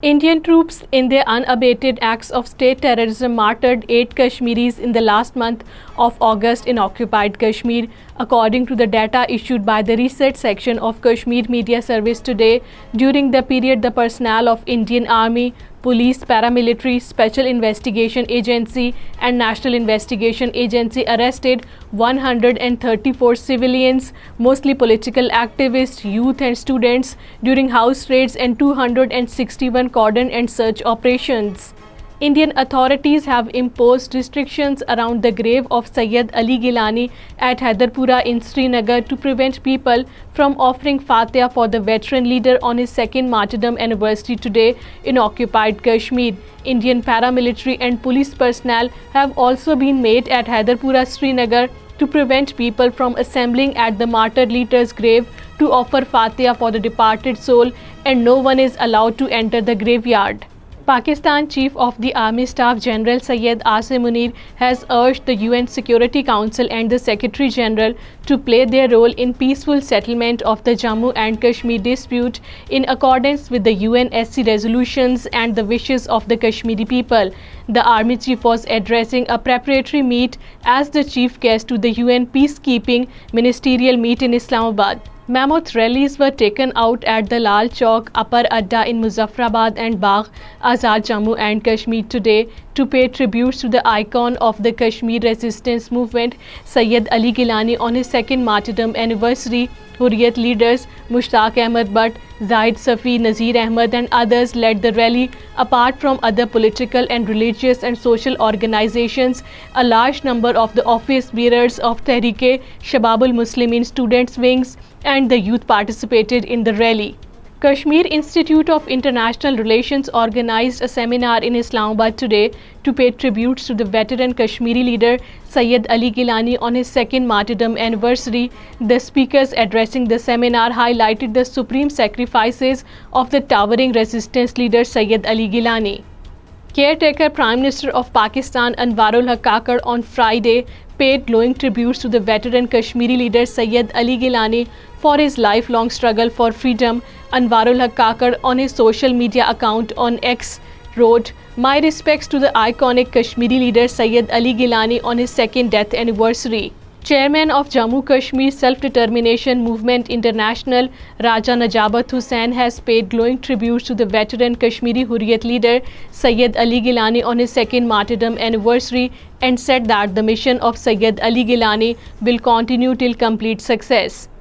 Indian troops, in their unabated acts of state terrorism, martyred 8 Kashmiris in the last month of August in occupied Kashmir, according to the data issued by the research section of Kashmir Media Service today. During the period, the personnel of Indian Army, Police, Paramilitary, Special Investigation Agency and National Investigation Agency arrested 134 civilians, mostly political activists, youth and students, during house raids and 261 cordon and search operations. Indian authorities have imposed restrictions around the grave of Sayyid Ali Gilani at Haidarpura in Srinagar to prevent people from offering Fatiha for the veteran leader on his second martyrdom anniversary today in occupied Kashmir. Indian paramilitary and police personnel have also been made at Haidarpura, Srinagar to prevent people from assembling at the martyred leader's grave to offer Fatiha for the departed soul, and no one is allowed to enter the graveyard. Pakistan Chief of the Army Staff General Syed Asim Munir has urged the UN Security Council and the Secretary General to play their role in peaceful settlement of the Jammu and Kashmir dispute in accordance with the UNSC resolutions and the wishes of the Kashmiri people. The Army Chief was addressing a preparatory meet as the chief guest to the UN Peacekeeping Ministerial meet in Islamabad. Mammoth rallies were taken out at the Lal Chowk, Upper Adda in Muzaffarabad and Bagh Azad, Jammu and Kashmir today to pay tributes to the icon of the Kashmir resistance movement, Sayyid Ali Gilani, on his second martyrdom anniversary. Hurriyat leaders Mushtaq Ahmed Butt, Zahid Safi, Nazir Ahmed and others led the rally. Apart from other political and religious and social organizations, a large number of the office bearers of Tehreek-e-Shabab al-Muslimin students' wings and the youth participated in the rally. Kashmir Institute of International Relations organized a seminar in Islamabad today to pay tributes to the veteran Kashmiri leader Sayyid Ali Gilani on his second martyrdom anniversary. The speakers addressing the seminar highlighted the supreme sacrifices of the towering resistance leader Sayyid Ali Gilani. Caretaker Prime Minister of Pakistan Anwarul Haq Kakar on Friday paid glowing tributes to the veteran Kashmiri leader Sayyid Ali Gilani for his lifelong struggle for freedom. Anwarul Haq Kakar on his social media account on X wrote, "My respects to the iconic Kashmiri leader Sayyid Ali Gilani on his second death anniversary." Chairman of Jammu Kashmir Self-Determination Movement International, Raja Najabat Hussain, has paid glowing tributes to the veteran Kashmiri Hurriyat leader Sayyid Ali Gilani on his second martyrdom anniversary and said that the mission of Sayyid Ali Gilani will continue till complete success.